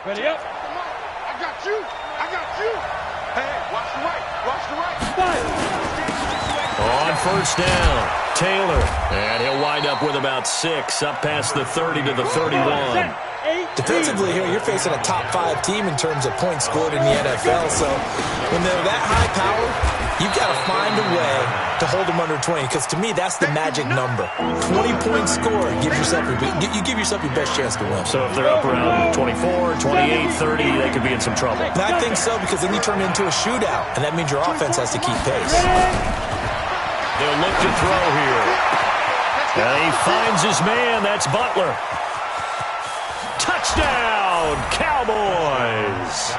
Ready up. I got you. I got you. Hey, watch the right. Watch the right. On first down, Taylor. And he'll wind up with about 6, up past the 30 to the 31. Defensively here, you're facing a top-5 team in terms of points scored in the NFL. So when they're that high power, you've got to find a way to hold them under 20. Because to me, that's the magic number. 20-point score. You give yourself your best chance to win. So if they're up around 24, 28, 30, they could be in some trouble. And I think so, because then you turn it into a shootout. And that means your offense has to keep pace. They'll look to throw here. And he finds his man. That's Butler. Touchdown, Cowboys!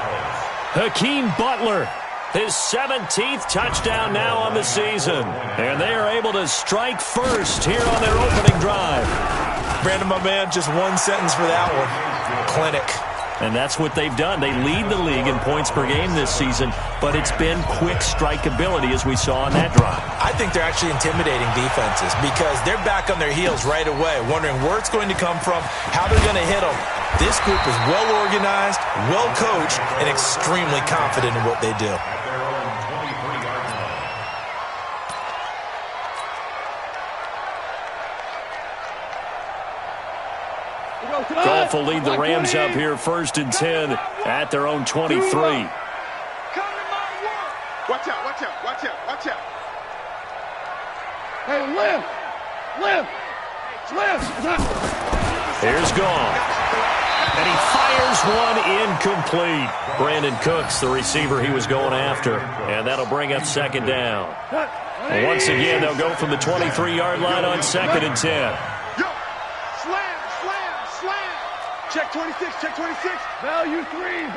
Hakeem Butler, his 17th touchdown now on the season. And they are able to strike first here on their opening drive. Brandon, my man, just one sentence for that one. Clinic. And that's what they've done. They lead the league in points per game this season, but it's been quick strikeability as we saw on that drive. I think they're actually intimidating defenses because they're back on their heels right away, wondering where it's going to come from, how they're going to hit them. This group is well-organized, well-coached, and extremely confident in what they do. Goff will lead the Rams up here 1st and 10 at their own 23. Watch out, watch out, watch out, watch out. Hey, lift. Here's Goff. And he fires one incomplete. Brandon Cooks, the receiver he was going after. And that'll bring up 2nd down. Once again, they'll go from the 23-yard line on 2nd and 10. Check 26, check 26. Value three.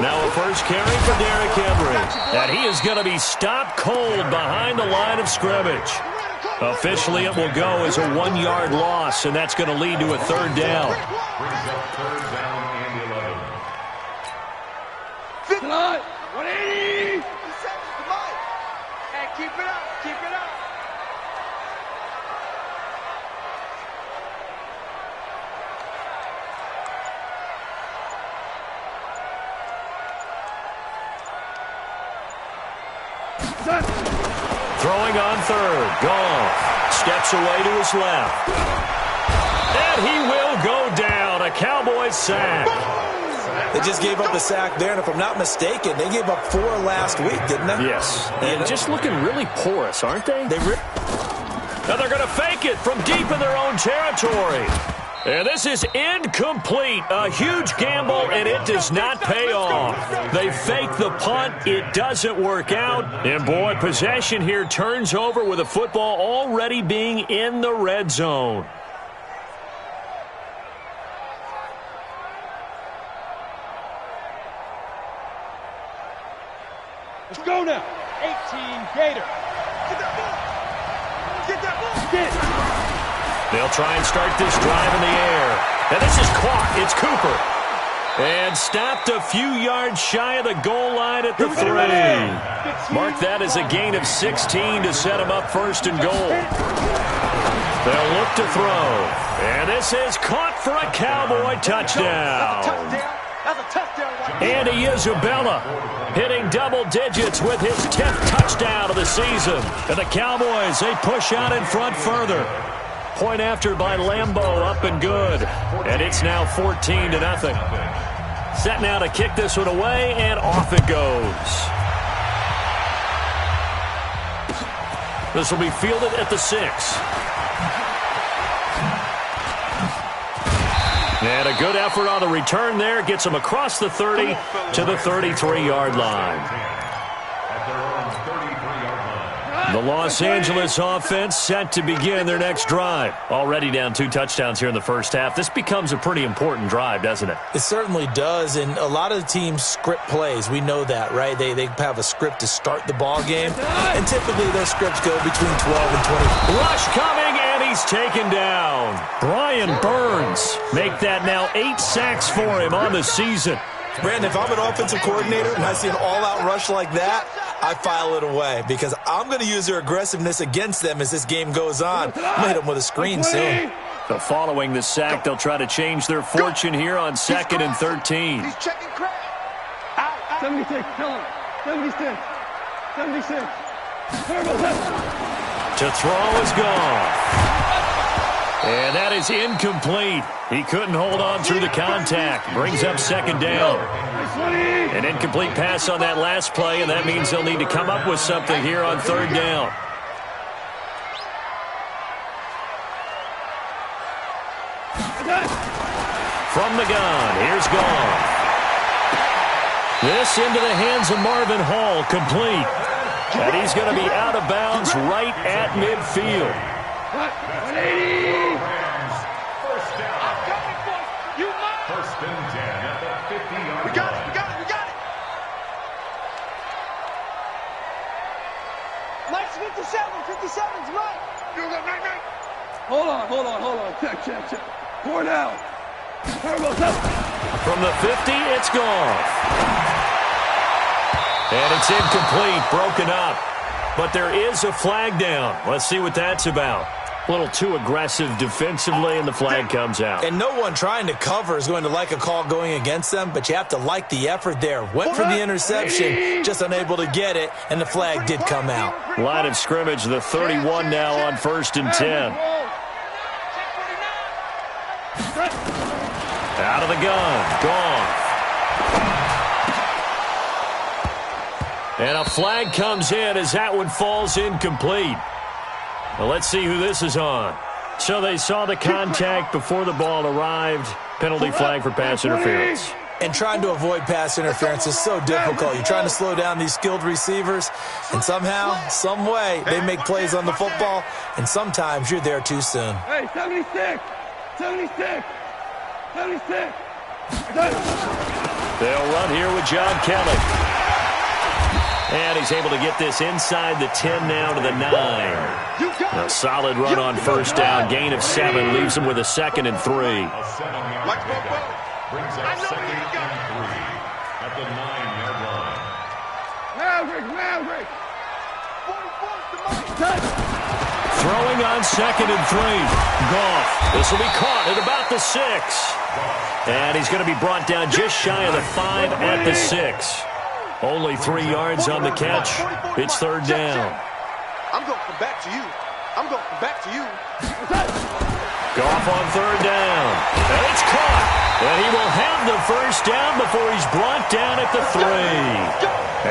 Now a first carry for Derrick Henry. And he is going to be stopped cold behind the line of scrimmage. Officially, it will go as a 1-yard loss, and that's going to lead to a 3rd down. Tonight, 180. Hey, keep it up, keep it up. Throwing on 3rd. Goff steps away to his left. And he will go down. A Cowboys sack. They just gave up a sack there, and if I'm not mistaken, they gave up 4 last week, didn't they? Yes. And just looking really porous, aren't they? Now they're going to fake it from deep in their own territory. And this is incomplete. A huge gamble, and it does not pay off. They fake the punt. It doesn't work out. And, boy, possession here turns over with the football already being in the red zone. Let's go now. 18 Gator. Get that ball. Get that ball. Get it. They'll try and start this drive in the air. And this is caught. It's Cooper. And stopped a few yards shy of the goal line at the 3. Mark that as a gain of 16 to set him up 1st and goal. They'll look to throw. And this is caught for a Cowboy touchdown. That's a touchdown right there. Andy Isabella hitting double digits with his 10th touchdown of the season. And the Cowboys, they push out in front further. Point after by Lambeau, up and good. And it's now 14-0. Set now to kick this one away, and off it goes. This will be fielded at the 6. And a good effort on the return there. Gets him across the 30 to the 33-yard line. The Los Angeles offense set to begin their next drive. Already down 2 touchdowns here in the first half. This becomes a pretty important drive, doesn't it? It certainly does, and a lot of the teams script plays. We know that, right? They have a script to start the ball game, and typically those scripts go between 12 and 20. Rush coming, and he's taken down. Brian Burns make that now 8 sacks for him on the season. Brandon, if I'm an offensive coordinator and I see an all-out rush like that, I file it away because I'm going to use their aggressiveness against them as this game goes on. I'm going to hit them with a screen soon. So following the sack, they'll try to change their fortune here on 2nd and 13. He's checking crack. 76, kill him. 76. 76. Turbo left. To throw is gone. And that is incomplete. He couldn't hold on through the contact. Brings up 2nd down. An incomplete pass on that last play, and that means they'll need to come up with something here on 3rd down. From the gun, here's Goff. This into the hands of Marvin Hall, complete. And he's going to be out of bounds right at midfield. 180. First and 10 at the 50-yard line. We got it. Mike's 57's right. Hold on. Check. 4 down. Turbo left. From the 50, it's Goff. And it's incomplete, broken up. But there is a flag down. Let's see what that's about. A little too aggressive defensively, and the flag comes out. And no one trying to cover is going to like a call going against them, but you have to like the effort there. Went for the interception, just unable to get it, and the flag did come out. Line of scrimmage, the 31 now on 1st and 10. Out of the gun, Goff. And a flag comes in as that one falls incomplete. Well, let's see who this is on. So they saw the contact before the ball arrived. Penalty flag for pass interference. And trying to avoid pass interference is so difficult. You're trying to slow down these skilled receivers, and somehow, some way, they make plays on the football, and sometimes you're there too soon. Hey, 76. 76. 76. They'll run here with John Kelly. And he's able to get this inside the 10 now to the 9. A solid run on 1st down. Gain of 7 leaves him with a 2nd and 3. Brings up 2nd and 3 at the 9-yard line. Maverick. Throwing on 2nd and 3. Goff. This will be caught at about the 6. And he's going to be brought down just shy of the 5 at the 6. Only 3 yards on the catch. It's 3rd down. I'm going to come back to you. Goff on 3rd down. And it's caught. And he will have the 1st down before he's brought down at the 3.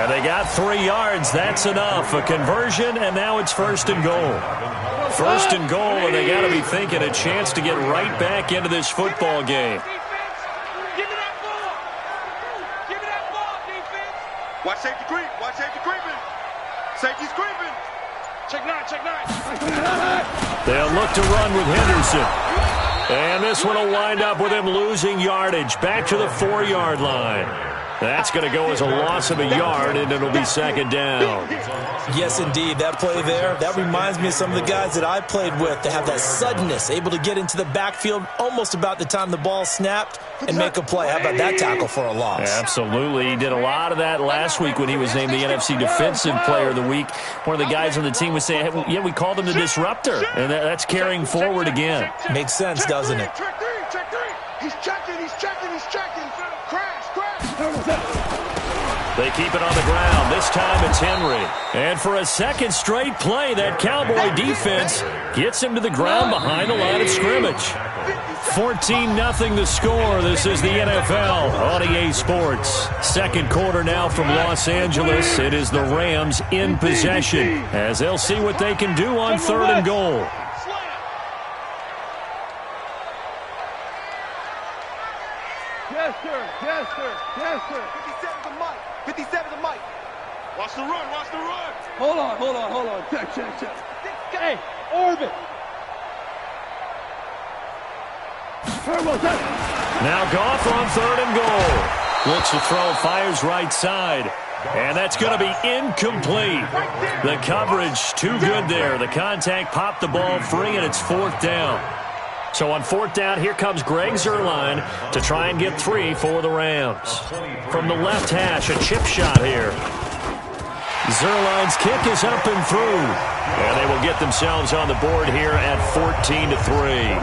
And they got 3 yards. That's enough. A conversion, and now it's 1st and goal. 1st and goal, and they got to be thinking a chance to get right back into this football game. Watch safety creep. Safety's creeping. Check 9. They'll look to run with Henderson. And this one will wind up with him losing yardage. Back to the 4-yard line. That's going to go as a loss of a yard, and it'll be 2nd down. Yes, indeed. That play there, that reminds me of some of the guys that I played with that have that suddenness, able to get into the backfield almost about the time the ball snapped and make a play. How about that tackle for a loss? Absolutely. He did a lot of that last week when he was named the NFC Defensive Player of the Week. One of the guys on the team was saying, hey, yeah, we called him the disruptor, and that's carrying forward again. Makes sense, doesn't it? Check three. He's checking. Crash. They keep it on the ground. This time it's Henry. And for a 2nd straight play, that Cowboy defense gets him to the ground behind the line of scrimmage. 14-0 the score. This is the NFL on EA Sports. 2nd quarter now from Los Angeles. It is the Rams in possession as they'll see what they can do on 3rd and goal. Yes, sir. 57's a Mike. Watch the run. Hold on. Check. Hey, orbit. Turbo left. Now Goff on 3rd and goal. Looks to throw, fires right side. And that's going to be incomplete. The coverage too good there. The contact popped the ball free, and it's 4th down. So on 4th down, here comes Greg Zuerlein to try and get 3 for the Rams. From the left hash, a chip shot here. Zuerlein's kick is up and through. And they will get themselves on the board here at 14-3.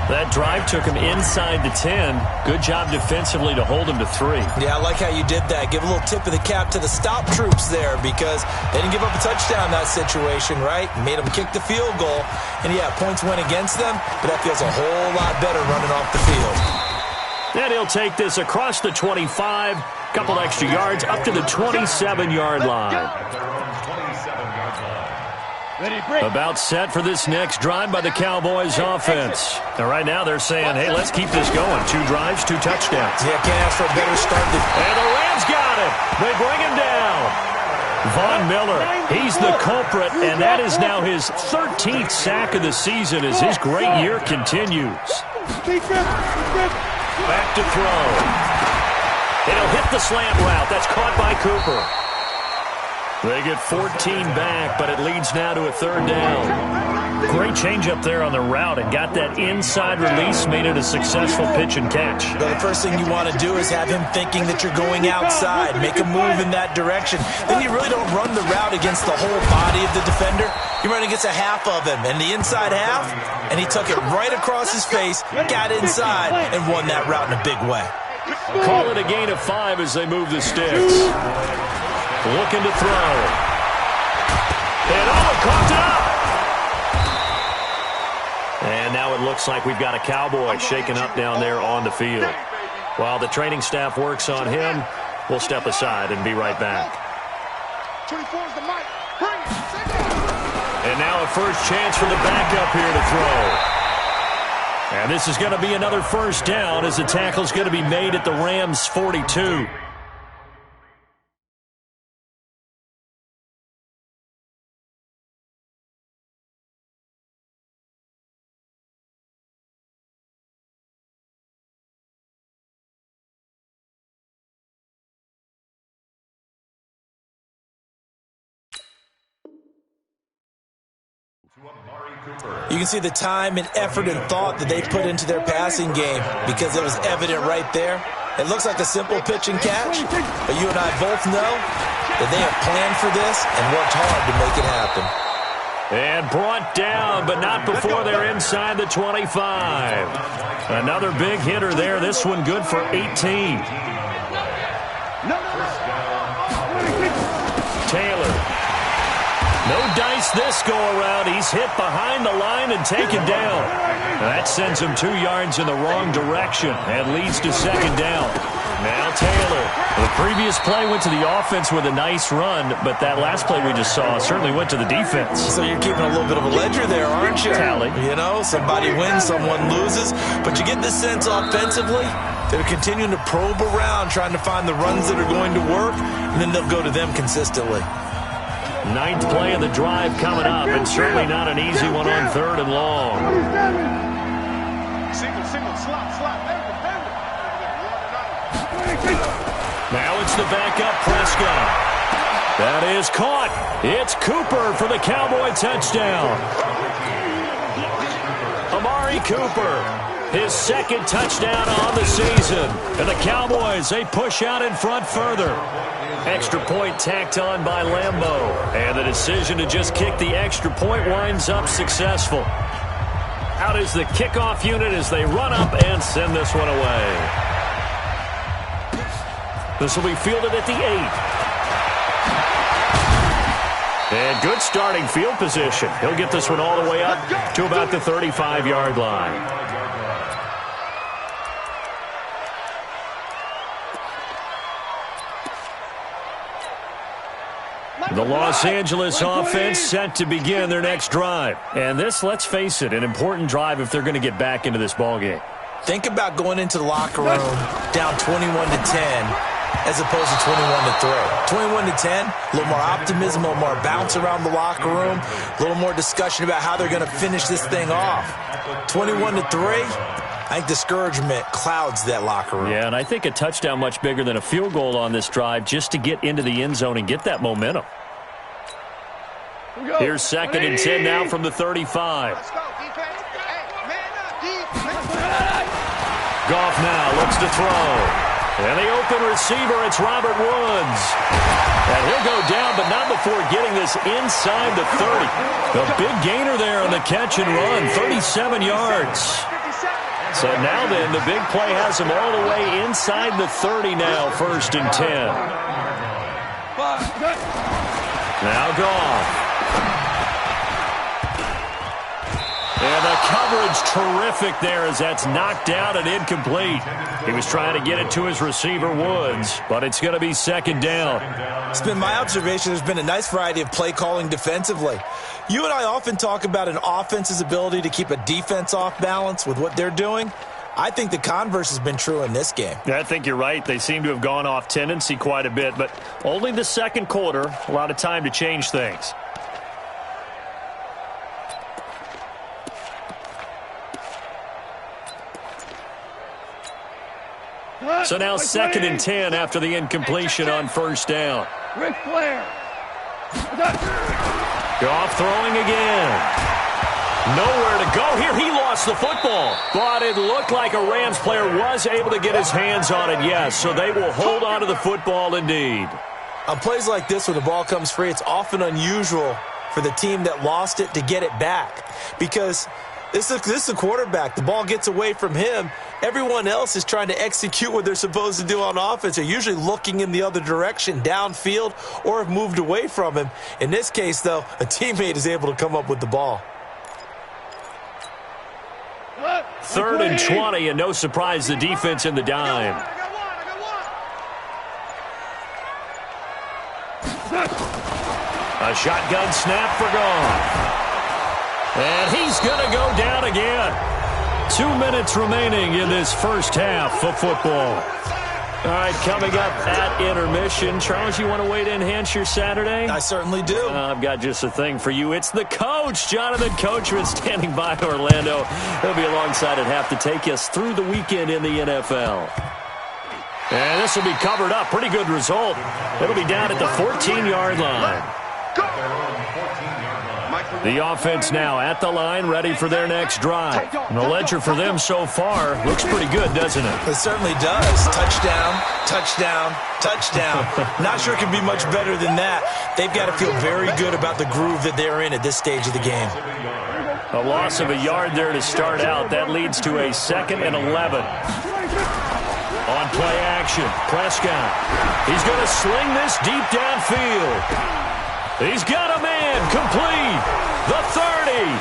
That drive took him inside the 10. Good job defensively to hold him to 3. Yeah, I like how you did that. Give a little tip of the cap to the stop troops there because they didn't give up a touchdown in that situation, right? Made them kick the field goal. And, yeah, points went against them, but that feels a whole lot better running off the field. And he'll take this across the 25, couple extra yards, up to the 27-yard line. About set for this next drive by the Cowboys offense. And right now they're saying, hey, let's keep this going. 2 drives, 2 touchdowns. Yeah, can't ask for a better start. And the Rams got him. They bring him down. Von Miller, he's the culprit, and that is now his 13th sack of the season as his great year continues. Back to throw. It'll hit the slant route. That's caught by Cooper. They get 14 back, but it leads now to a 3rd down. Great change up there on the route and got that inside release, made it a successful pitch and catch. Well, the first thing you want to do is have him thinking that you're going outside, make a move in that direction. Then you really don't run the route against the whole body of the defender. You run against a half of him, and the inside half, and he took it right across his face, got inside, and won that route in a big way. Call it a gain of 5 as they move the sticks. Looking to throw. And coughed it up. And now it looks like we've got a Cowboy shaken up down there on the field. While the training staff works on him, we'll step aside and be right back. 24 is the mic. Bring it. And now a first chance for the backup here to throw. And this is going to be another first down as the tackle's going to be made at the Rams' 42. You can see the time and effort and thought that they put into their passing game because it was evident right there. It looks like a simple pitch and catch, but you and I both know that they have planned for this and worked hard to make it happen. And brought down, but not before they're inside the 25. Another big hitter there. This one good for 18. Taylor. No dice this go-around. He's hit behind the line and taken down. That sends him 2 yards in the wrong direction and leads to 2nd down. Now Taylor. The previous play went to the offense with a nice run, but that last play we just saw certainly went to the defense. So you're keeping a little bit of a ledger there, aren't you? Tally. You know, somebody wins, someone loses. But you get the sense offensively, they're continuing to probe around, trying to find the runs that are going to work, and then they'll go to them consistently. 9th play of the drive coming up, and certainly not an easy one on 3rd and long. Single, slot. Now it's the backup Prescott. That is caught. It's Cooper for the Cowboy touchdown. Amari Cooper, his 2nd touchdown on the season. And the Cowboys, they push out in front further. Extra point tacked on by Lambeau. And the decision to just kick the extra point winds up successful. Out is the kickoff unit as they run up and send this one away. This will be fielded at the 8. And good starting field position. He'll get this one all the way up to about the 35-yard line. The Los Angeles offense set to begin their next drive. And this, let's face it, an important drive if they're going to get back into this ballgame. Think about going into the locker room down 21-10 as opposed to 21-3. 21-10, a little more optimism, a little more bounce around the locker room, a little more discussion about how they're going to finish this thing off. 21-3, I think discouragement clouds that locker room. Yeah, and I think a touchdown much bigger than a field goal on this drive just to get into the end zone and get that momentum. Here's 2nd and 10 now from the 35. Goff now looks to throw. And the open receiver, it's Robert Woods. And he'll go down, but not before getting this inside the 30. The big gainer there on the catch and run, 37 yards. So now then, the big play has him all the way inside the 30 now, 1st and 10. Now Goff. And the coverage terrific there as that's knocked down and incomplete. He was trying to get it to his receiver, Woods, but it's going to be 2nd down. It's been my observation there's been a nice variety of play calling defensively. You and I often talk about an offense's ability to keep a defense off balance with what they're doing. I think the converse has been true in this game. Yeah, I think you're right. They seem to have gone off tendency quite a bit, but only the 2nd quarter, a lot of time to change things. So now 2nd and 10 after the incompletion on 1st down. Ric Flair. Goff throwing again. Nowhere to go here. He lost the football. But it looked like a Rams player was able to get his hands on it, yes. So they will hold on to the football indeed. On plays like this, when the ball comes free, it's often unusual for the team that lost it to get it back. Because this is a quarterback. The ball gets away from him. Everyone else is trying to execute what they're supposed to do on offense. They're usually looking in the other direction, downfield, or have moved away from him. In this case, though, a teammate is able to come up with the ball. 3rd and 20, and no surprise, the defense in the dime. A shotgun snap for Goff. And he's going to go down again. 2 minutes remaining in this first half of football. All right, coming up at intermission. Charles, you want to wait to enhance your Saturday? I certainly do. I've got just a thing for you. It's the coach, Jonathan Coachman, standing by Orlando. He'll be alongside at half to take us through the weekend in the NFL. And this will be covered up. Pretty good result. It'll be down at the 14-yard line. The offense now at the line, ready for their next drive. And the ledger for them so far looks pretty good, doesn't it? It certainly does. Touchdown, touchdown, touchdown. Not sure it can be much better than that. They've got to feel very good about the groove that they're in at this stage of the game. A loss of a yard there to start out. That leads to a 2nd and 11. On play action, Prescott. He's going to sling this deep downfield. He's got a man complete. The 30,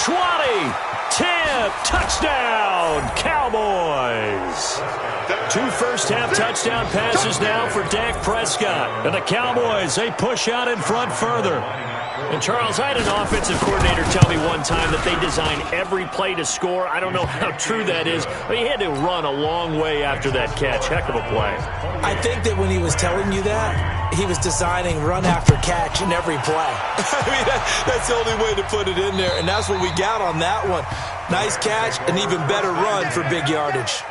20, 10, touchdown, Cowboys. 2 first-half touchdown passes now for Dak Prescott. And the Cowboys, they push out in front further. And, Charles, I had an offensive coordinator tell me one time that they design every play to score. I don't know how true that is, but he had to run a long way after that catch. Heck of a play. I think that when he was telling you that, he was designing run after catch in every play. I mean, that's the only way to put it in there, and that's what we got on that one. Nice catch, an even better run for big yardage.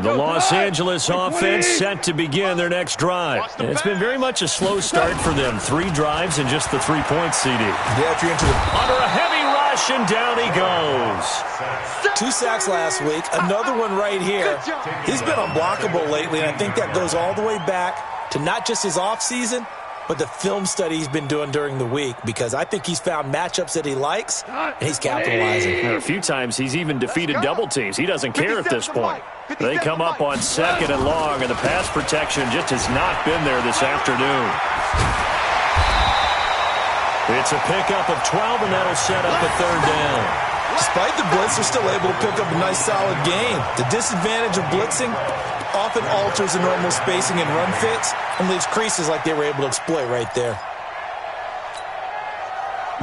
The Los Angeles offense set to begin their next drive. And it's been very much a slow start for them. 3 drives and just the 3-point CD. Yeah, if you're into the... Under a heavy rush, and down he goes. 2 sacks last week, another one right here. He's been unblockable lately, and I think that goes all the way back to not just his offseason, but the film study he's been doing during the week, because I think he's found matchups that he likes, and he's capitalizing. A few times he's even defeated double teams. He doesn't care at this point. They come up on 2nd and long, and the pass protection just has not been there this afternoon. It's a pickup of 12, and that'll set up a 3rd down. Despite the blitz, they're still able to pick up a nice, solid gain. The disadvantage of blitzing often alters the normal spacing and run fits and leaves creases like they were able to exploit right there.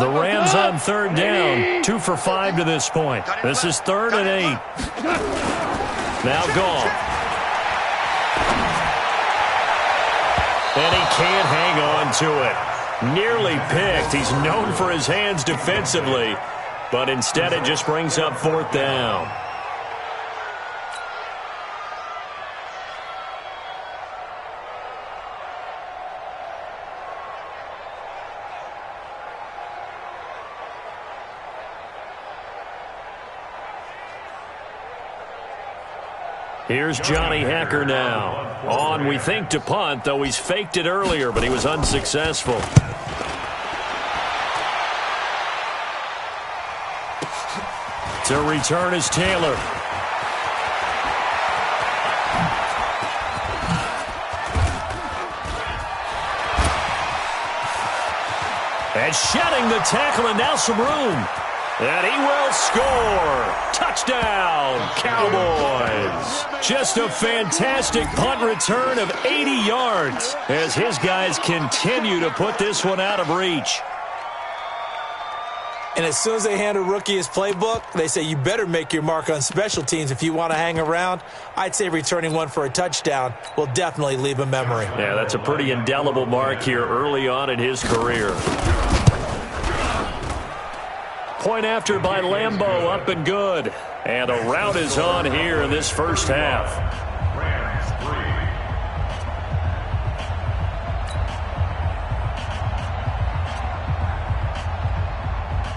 The Rams on 3rd down, 2 for 5 to this point. This is 3rd and 8. Now Goff. And he can't hang on to it. Nearly picked. He's known for his hands defensively, but instead it just brings up 4th down. Here's Johnny Hekker now. On, we think, to punt, though he's faked it earlier, but he was unsuccessful. To return is Taylor. And shedding the tackle, and now some room. And he will score. Touchdown, Cowboys. Just a fantastic punt return of 80 yards as his guys continue to put this one out of reach. And as soon as they hand a rookie his playbook, they say you better make your mark on special teams if you want to hang around. I'd say returning one for a touchdown will definitely leave a memory. Yeah, that's a pretty indelible mark here early on in his career. Point after by Lambeau, up and good. And a rout is on here in this first half.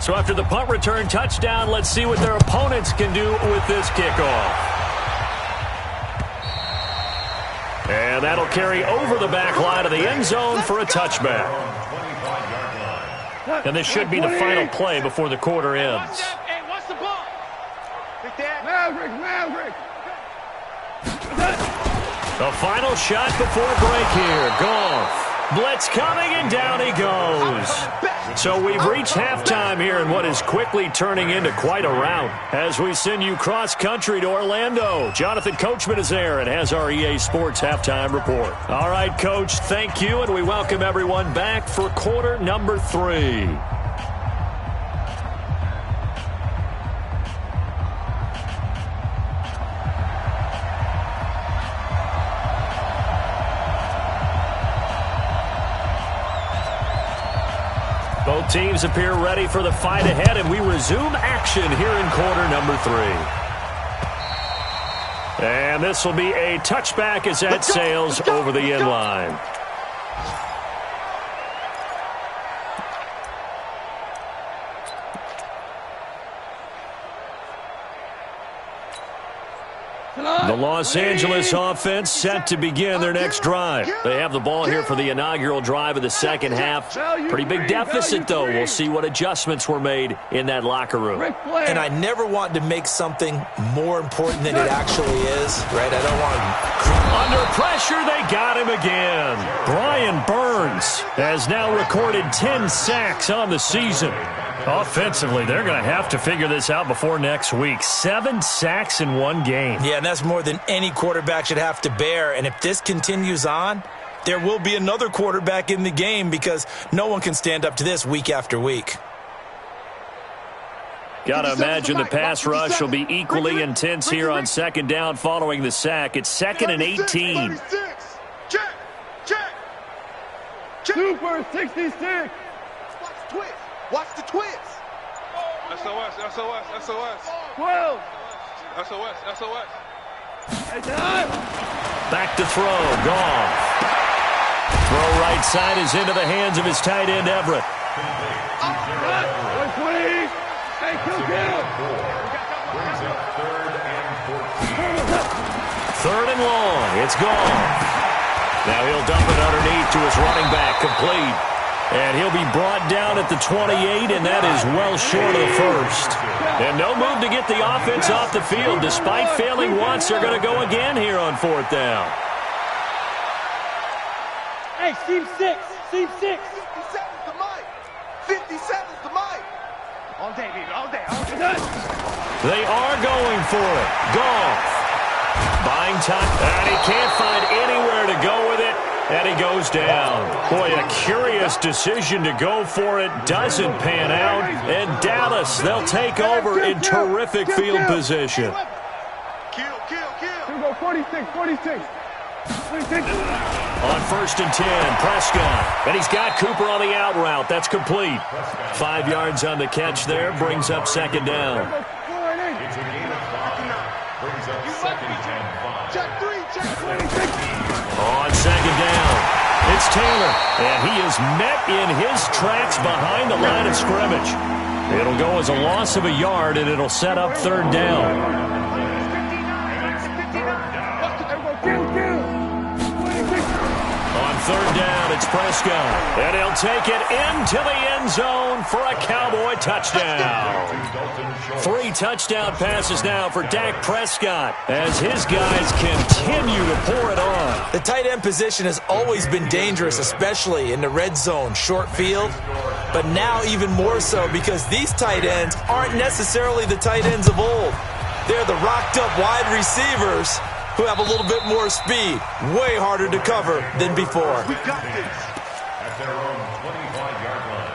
So after the punt return touchdown, let's see what their opponents can do with this kickoff. And that'll carry over the back line of the end zone for a touchback. And this should be the final play before the quarter ends. Hey, what's the ball? Maverick. The final shot before break here. Goff. Blitz coming, and down he goes. So we've reached halftime here in what is quickly turning into quite a rout. As we send you cross-country to Orlando, Jonathan Coachman is there and has our EA Sports halftime report. All right, Coach, thank you, and we welcome everyone back for quarter number 3. Both teams appear ready for the fight ahead, and we resume action here in quarter number 3. And this will be a touchback as that sails over the end line. The Los Angeles offense set to begin their next drive. They have the ball here for the inaugural drive of the second half. Pretty big deficit, though. We'll see what adjustments were made in that locker room. And I never want to make something more important than it actually is, right? I don't want to... Under pressure, they got him again. Brian Burns has now recorded 10 sacks on the season. Offensively, they're going to have to figure this out before next week. 7 sacks in one game. Yeah, and that's more than any quarterback should have to bear. And if this continues on, there will be another quarterback in the game because no one can stand up to this week after week. Got to imagine the pass rush will be equally intense here on second down following the sack. It's 2nd and 18. Check. Super 66. Watch the twist. SOS. 12. SOS. Back to throw. Goff. Throw right side is into the hands of his tight end, Everett. Hey, kill. Third and long. It's Goff. Now he'll dump it underneath to his running back, complete. And he'll be brought down at the 28, and that is well short of the first. And no move to get the offense off the field. Despite failing once, they're going to go again here on 4th down. Hey, Steve 6. 57's the mic. 57's the mic. All day, baby, all day. They are going for it. Goff. Buying time. And he can't find anywhere to go with it. And he goes down. Boy, a curious decision to go for it. Doesn't pan out. And Dallas, they'll take over in terrific field position. Kill. Here we go, 46. On 1st and 10, Prescott. And he's got Cooper on the out route. That's complete. 5 yards on the catch there. Brings up second down. It's a gain of 5. Brings up second and 5. Check 3. On second down, it's Taylor, and he is met in his tracks behind the line of scrimmage. It'll go as a loss of a yard, and it'll set up 3rd down. third down. It's Prescott. And he'll take it into the end zone for a Cowboy touchdown. 3 touchdown passes now for Dak Prescott as his guys continue to pour it on. The tight end position has always been dangerous, especially in the red zone, short field. But now even more so because these tight ends aren't necessarily the tight ends of old. They're the rocked-up wide receivers who have a little bit more speed. Way harder to cover than before. We got this. At their own 25-yard line.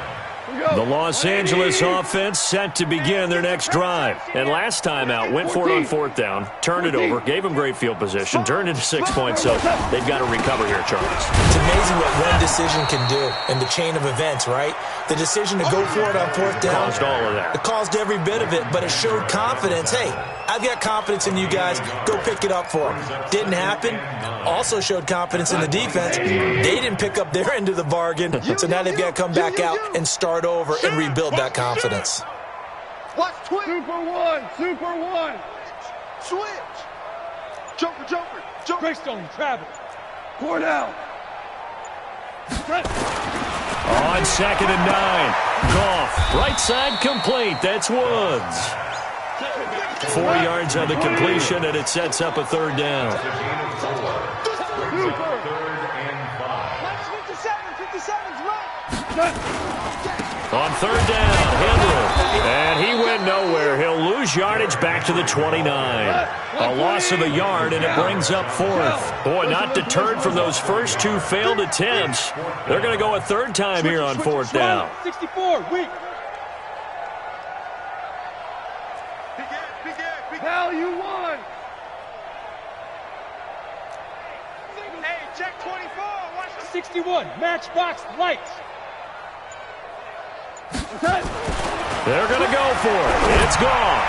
The Los Angeles offense set to begin their next drive. And last time out, went for it on fourth down, turned it over, gave them great field position, turned into 6 points, so they've got to recover here, Charles. It's amazing what one decision can do in the chain of events, right? The decision to go for it on fourth down. Caused all of that. It caused every bit of it, but it showed confidence. Hey, I've got confidence in you guys. Go pick it up for them. Didn't happen. Also showed confidence in the defense. They didn't pick up their end of the bargain, so now they've got to come back out and start over and rebuild that confidence. Watch twitch. Super one. Super one. Switch. Joker, joker, joker. Greystone, travel. Cordell. On 2nd and 9. Goff, right side complete. That's Woods. 4 yards on the completion, and it sets up a third down. It's a gain of 4. Third and 5. 57's right. On third down, Hendler. And he went nowhere. He'll lose yardage back to the 29. A loss of a yard, and it brings up 4th. Boy, not deterred from those first 2 failed attempts. They're going to go a third time here on 4th down. 64, weak. Hell, you won. Hey, check 24. Watch the 61. Matchbox lights. They're going to go for it. It's gone.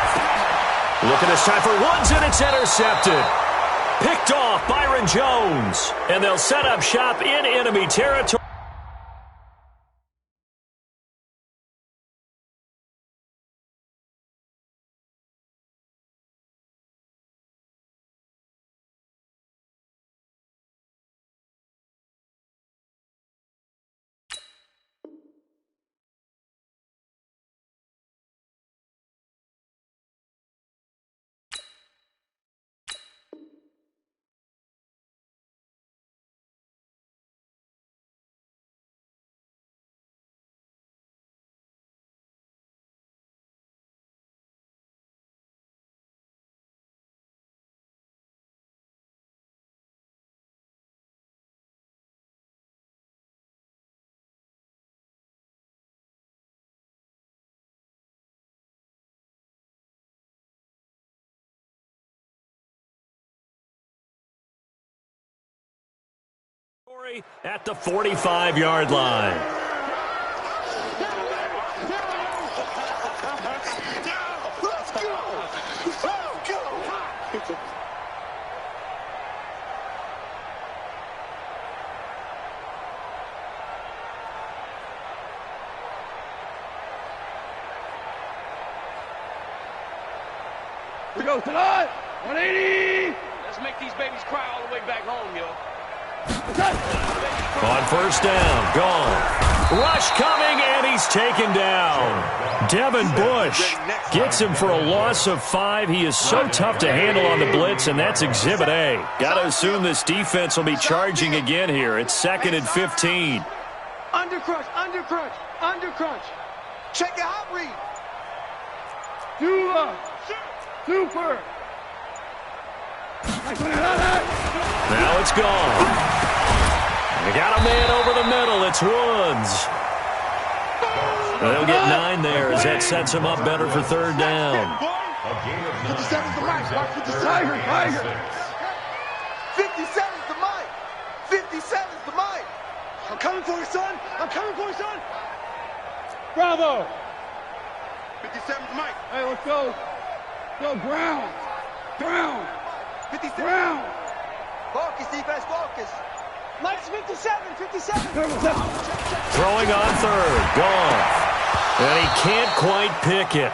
Looking this time for Woods, and it's intercepted. Picked off Byron Jones. And they'll set up shop in enemy territory. At the 45-yard line. Let's go. We go tonight. 180. Let's make these babies cry all the way back home, yo. On first down, gone. Rush coming, and he's taken down. Devin Bush gets him for a loss of 5. He is so tough to handle on the blitz, and that's Exhibit A. Got to assume this defense will be charging again here. It's 2nd and 15. Under crunch, under crunch, under crunch. Check your hot read. Dula. Super. Now it's gone. They got a man over the middle. It's Woods. They'll get 9 there as that sets him up better for third down. 57's the mic. Watch 57. Tiger. 57's the mic. 57's the mic. I'm coming for you, son. I'm coming for you, son. Bravo. 57's the mic. Hey, let's go. Go, Brown. 57. Brown. Focus, defense, focus. Mike's 57. Throwing on third. Gone. And he can't quite pick it.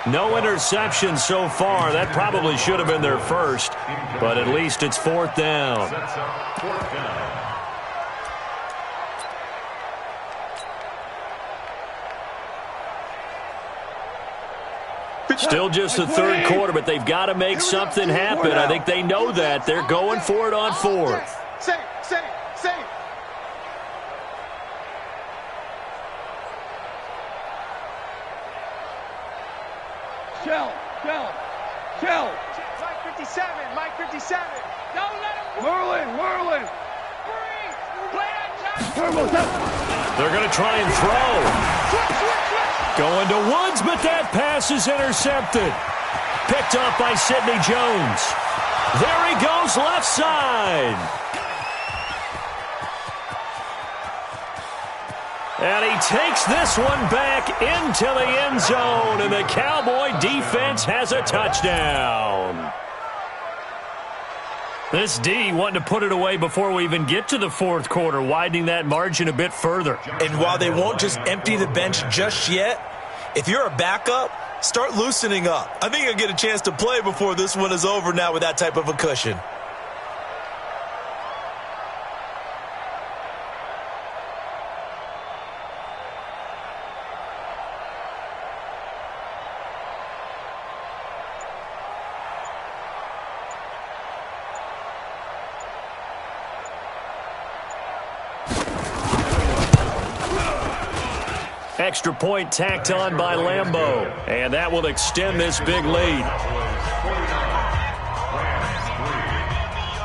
No interception so far. That probably should have been their first. But at least it's 4th down. Still just the third quarter, but they've got to make something happen. I think they know that. They're going for it on fourth. Safe. Shell. Mike 57. Don't let him Merlin. play that shot. Turbo. They're going to try and throw. Going to Woods, but that pass is intercepted. Picked up by Sidney Jones. There he goes, left side. And he takes this one back into the end zone, and the Cowboy defense has a touchdown. This D wanting to put it away before we even get to the fourth quarter, widening that margin a bit further. And while they won't just empty the bench just yet, if you're a backup, start loosening up. I think you'll get a chance to play before this one is over now with that type of a cushion. Extra point tacked on by Lambeau, and that will extend this big lead.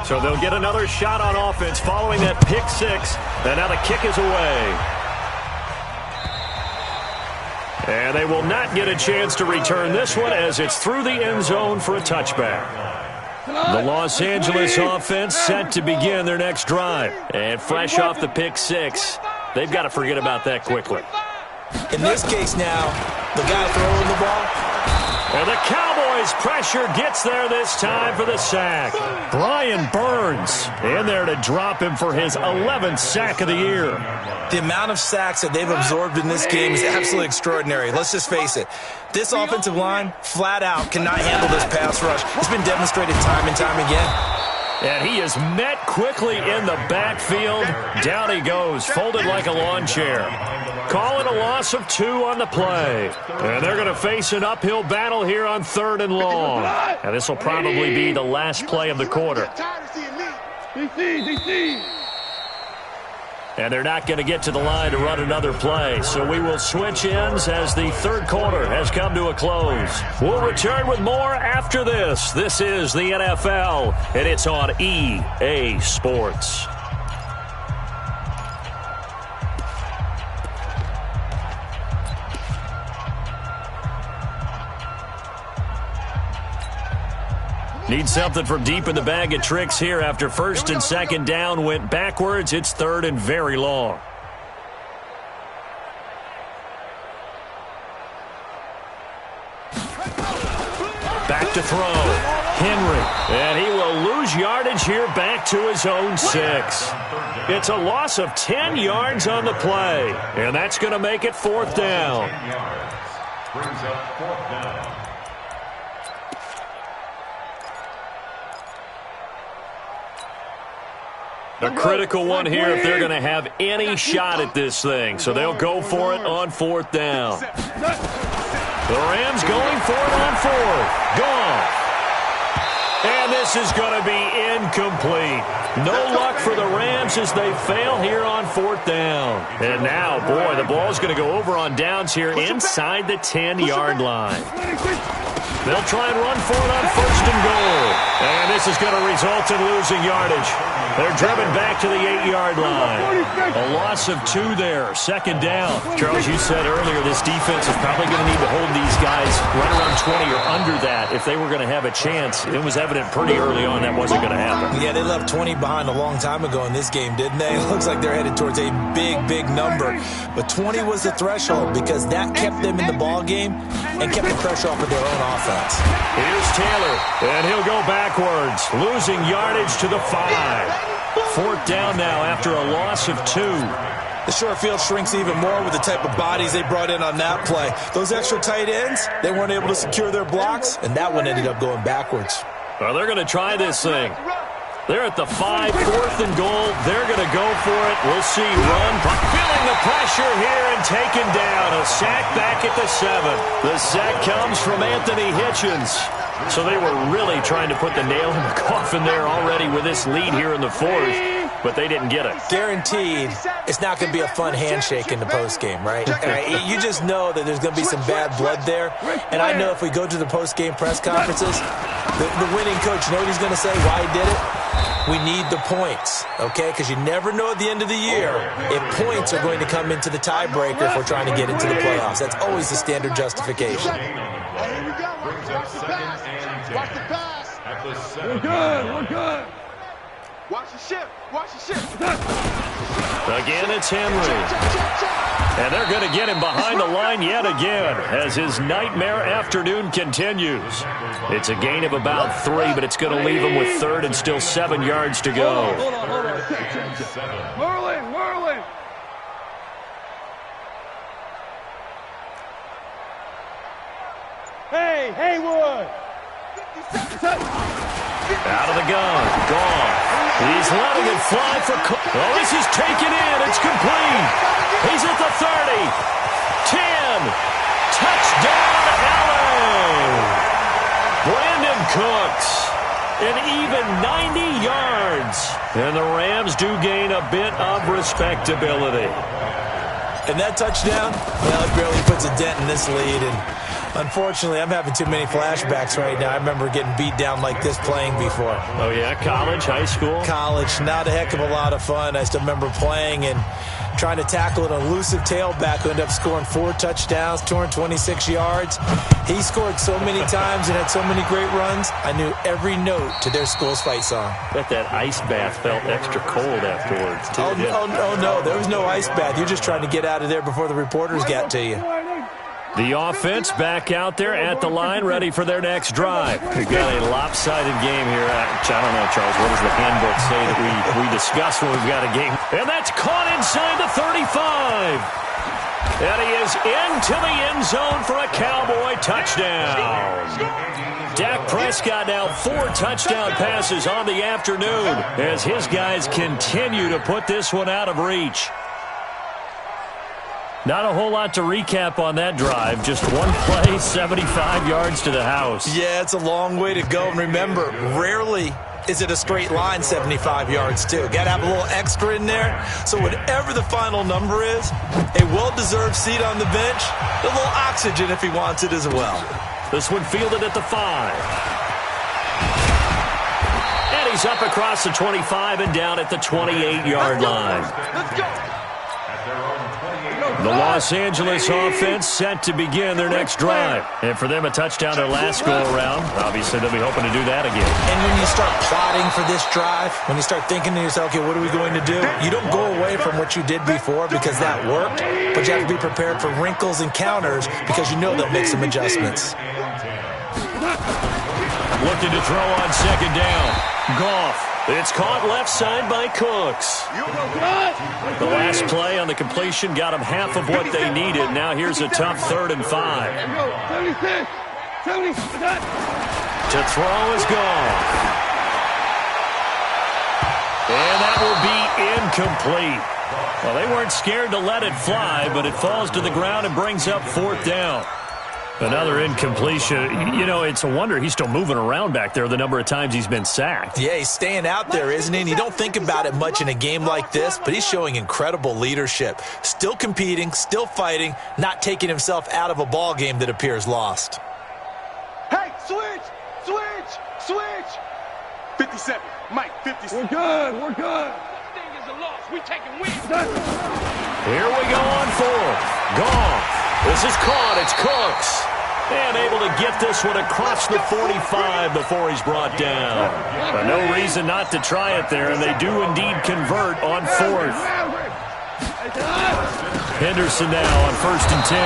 So they'll get another shot on offense following that pick six, and now the kick is away. And they will not get a chance to return this one as it's through the end zone for a touchback. The Los Angeles offense set to begin their next drive. And fresh off the pick six, they've got to forget about that quickly. In this case now, the guy throwing the ball. And the Cowboys' pressure gets there this time for the sack. Brian Burns in there to drop him for his 11th sack of the year. The amount of sacks that they've absorbed in this game is absolutely extraordinary. Let's just face it. This offensive line, flat out, cannot handle this pass rush. It's been demonstrated time and time again. And he is met quickly in the backfield. Down he goes, folded like a lawn chair. Calling a loss of 2 on the play. And they're going to face an uphill battle here on 3rd and long. And this will probably be the last play of the quarter. DC. And they're not going to get to the line to run another play. So we will switch ends as the third quarter has come to a close. We'll return with more after this. This is the NFL, and it's on EA Sports. Need something from deep in the bag of tricks here after 1st and 2nd down went backwards. It's 3rd and very long. Back to throw. Henry. And he will lose yardage here back to his own 6. It's a loss of 10 yards on the play. And that's going to make it 4th down. Brings up 4th down. A critical one here if they're going to have any shot at this thing. So they'll go for it on 4th down. The Rams going for it on 4th. Gone. And this is going to be incomplete. No luck for the Rams as they fail here on 4th down. And now, boy, the ball's going to go over on downs here inside the 10-yard line. They'll try and run for it on 1st and goal. And this is going to result in losing yardage. They're driven back to the 8-yard line. A loss of 2 there. 2nd down. Charles, you said earlier this defense is probably going to need to hold these guys right around 20 or under that if they were going to have a chance. It was evident pretty early on that wasn't going to happen. Yeah, they left 20 behind a long time ago in this game, didn't they? It looks like they're headed towards a big, big number. But 20 was the threshold because that kept them in the ball game and kept the pressure off of their own offense. Here's Taylor, and he'll go backwards, losing yardage to the 5. 4th down now after a loss of 2. The short field shrinks even more with the type of bodies they brought in on that play. Those extra tight ends, they weren't able to secure their blocks, and that one ended up going backwards. Well, they're going to try this thing. They're at the 5, 4th and goal. They're going to go for it. We'll see. Run. Feeling the pressure here and taken down. A sack back at the 7. The sack comes from Anthony Hitchens. So they were really trying to put the nail in the coffin there already with this lead here in the 4th, but they didn't get it. Guaranteed, it's not going to be a fun handshake in the postgame, right? You just know that there's going to be some bad blood there. And I know if we go to the postgame press conferences, the winning coach, you know what he's going to say, why he did it? We need the points, okay? Because you never know at the end of the year if points are going to come into the tiebreaker if we're trying to get into the playoffs. That's always the standard justification. Here we go. Watch the pass. Watch the pass. We're good. We're good. Watch the shift. Watch the shift. Again, it's Henry. And they're going to get him behind the line yet again as his nightmare afternoon continues. It's a gain of about 3, but it's going to leave him with 3rd and still 7 yards to go. Hold on. Merlin. Hey, Haywood! Out of the gun. Gone. He's letting it fly for Cook. Oh, this is taken in. It's complete. He's at the 30. 10. Touchdown, LA. Brandon Cooks. An even 90 yards. And the Rams do gain a bit of respectability. And that touchdown, well, it barely puts a dent in this lead. And unfortunately, I'm having too many flashbacks right now. I remember getting beat down like this playing before. Oh, yeah? College, high school? College, not a heck of a lot of fun. I still remember playing and trying to tackle an elusive tailback who ended up scoring 4 touchdowns, 226 yards. He scored so many times and had so many great runs, I knew every note to their school's fight song. Bet that ice bath felt extra cold afterwards, too. Oh, no, there was no ice bath. You're just trying to get out of there before the reporters got to you. The offense back out there at the line, ready for their next drive. We've got a lopsided game here. I don't know, Charles, what does the handbook say that we discuss when we've got a game? And that's caught inside the 35. And he is into the end zone for a Cowboy touchdown. Dak Prescott now 4 touchdown passes on the afternoon as his guys continue to put this one out of reach. Not a whole lot to recap on that drive. Just one play, 75 yards to the house. Yeah, it's a long way to go. And remember, rarely is it a straight line 75 yards, too. Got to have a little extra in there. So whatever the final number is, a well-deserved seat on the bench, a little oxygen if he wants it as well. This one fielded at the 5. And he's up across the 25 and down at the 28-yard line. Let's go. The Los Angeles offense set to begin their next drive. And for them, a touchdown their last go-around. Obviously, they'll be hoping to do that again. And when you start plotting for this drive, when you start thinking to yourself, okay, what are we going to do? You don't go away from what you did before because that worked, but you have to be prepared for wrinkles and counters because you know they'll make some adjustments. Looking to throw on second down. Goff. It's caught left side by Cooks. The last play on the completion got them half of what they needed. Now here's a tough 3rd and 5. 76. To throw is gone. And that will be incomplete. Well, they weren't scared to let it fly, but it falls to the ground and brings up 4th down. Another incompletion. You know, it's a wonder he's still moving around back there the number of times he's been sacked. Yeah, he's staying out there, isn't he? And you don't think about it much in a game like this, but he's showing incredible leadership. Still competing, still fighting, not taking himself out of a ball game that appears lost. Hey, switch. 57. Mike, 57. We're good. We're good. Thing is a loss. We taking wins. Here we go on 4th. Gone. This is caught. It's Cooks. And able to get this one across the 45 before he's brought down. But no reason not to try it there, and they do indeed convert on 4th. Henderson now on 1st and 10.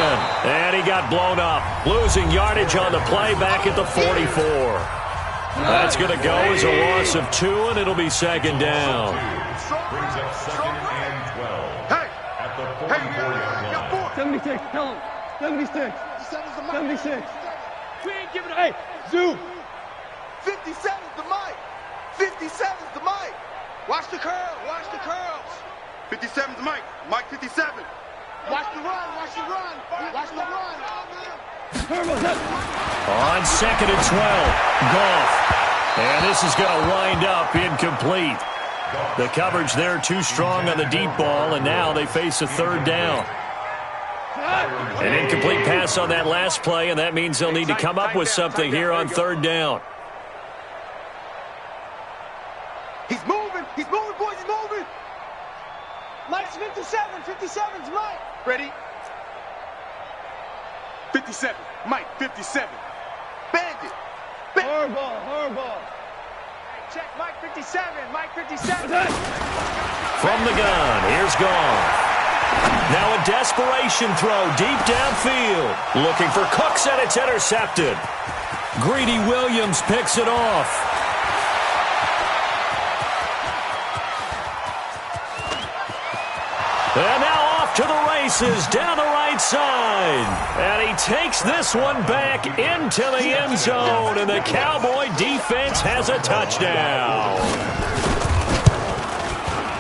And he got blown up. Losing yardage on the play back at the 44. That's going to go as a loss of 2, and it'll be 2nd down. Brings up 2nd and 12. Hey. At the 44-yard line. 76. Tell him. 76. 76. We ain't giving it. Hey, Zoo. 57's the mic. 57's the Mike. Watch the curl. Watch the curls. 57's Mike. Mike 57. Watch the run. Watch the run. Watch the run. On 2nd and 12, Goff. And this is going to wind up incomplete. The coverage there too strong on the deep ball, and now they face a 3rd down. An incomplete pass on that last play, and that means they'll need to come up with something here on 3rd down. He's moving. He's moving, boys. He's moving. Mike's 57. 57's Mike. Ready? 57. Mike, 57. Bandit. Hardball. Check Mike 57. Mike 57. From the gun, here's Goff. Now a desperation throw deep downfield. Looking for Cooks, and it's intercepted. Greedy Williams picks it off. And now off to the races down the right side. And he takes this one back into the end zone. And the Cowboy defense has a touchdown.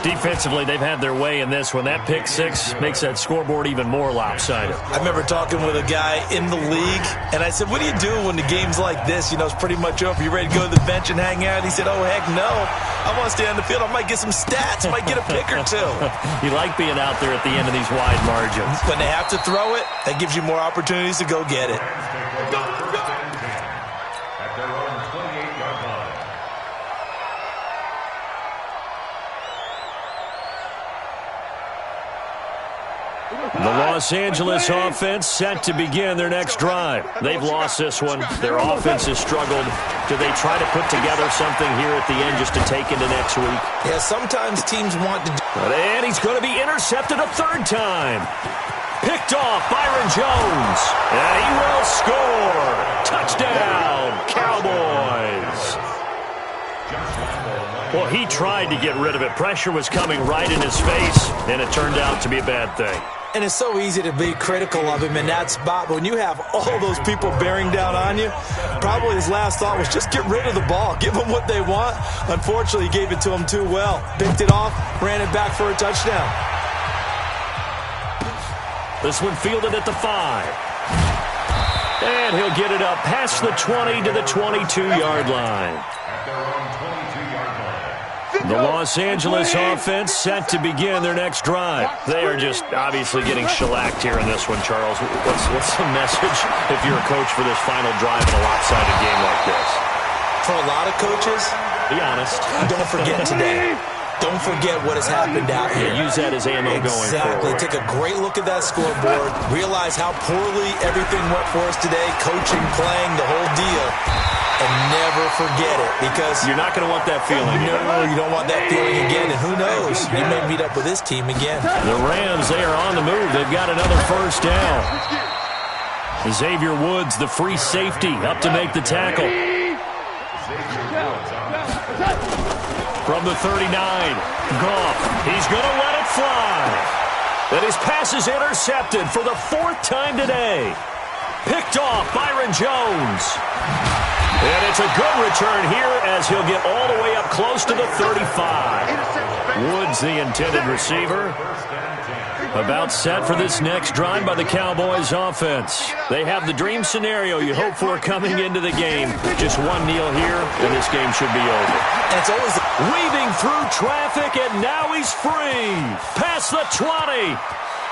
Defensively, they've had their way in this one. That pick six makes that scoreboard even more lopsided. I remember talking with a guy in the league, and I said, what do you do when the game's like this? You know, it's pretty much over. You ready to go to the bench and hang out? He said, oh, heck no. I want to stay on the field. I might get some stats. I might get a pick or two. You like being out there at the end of these wide margins. When they have to throw it, that gives you more opportunities to go get it. At their own 28-yard line. The Los Angeles offense set to begin their next drive. They've lost this one. Their offense has struggled. Do they try to put together something here at the end just to take into next week? Yeah, sometimes teams want to do. And he's going to be intercepted a 3rd time. Picked off Byron Jones. And he will score. Touchdown, Cowboys. Well, he tried to get rid of it. Pressure was coming right in his face, and it turned out to be a bad thing. And it's so easy to be critical of him in that spot. But when you have all those people bearing down on you, probably his last thought was just get rid of the ball. Give them what they want. Unfortunately, he gave it to them too well. Picked it off, ran it back for a touchdown. This one fielded at the 5. And he'll get it up past the 20 to the 22-yard line. At their own 22-yard line. The Los Angeles offense set to begin their next drive. They are just obviously getting shellacked here in this one, Charles. What's the message if you're a coach for this final drive in a lopsided game like this? For a lot of coaches, be honest. Don't forget today. Don't forget what has happened out here. Use that as ammo going forward. Exactly. Take a great look at that scoreboard. Realize how poorly everything went for us today. Coaching, playing, the whole deal. And never forget it, because you're not going to want that feeling. No, you don't want that feeling again. And who knows? You may meet up with this team again. The Rams, they are on the move. They've got another 1st down. Xavier Woods, the free safety, up to make the tackle. From the 39, Goff. He's going to let it fly. And his pass is intercepted for the 4th time today. Picked off Byron Jones. And it's a good return here as he'll get all the way up close to the 35. Woods, the intended receiver. About set for this next drive by the Cowboys offense. They have the dream scenario you hope for coming into the game. Just one kneel here, and this game should be over. And it's always weaving through traffic, and now he's free. Past the 20.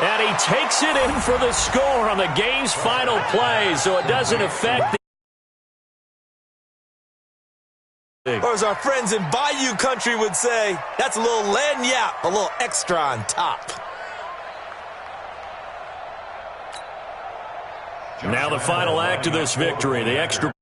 And he takes it in for the score on the game's final play, so it doesn't affect the... Or as our friends in Bayou Country would say, that's a little lagniappe, a little extra on top. Now the final act of this victory, the extra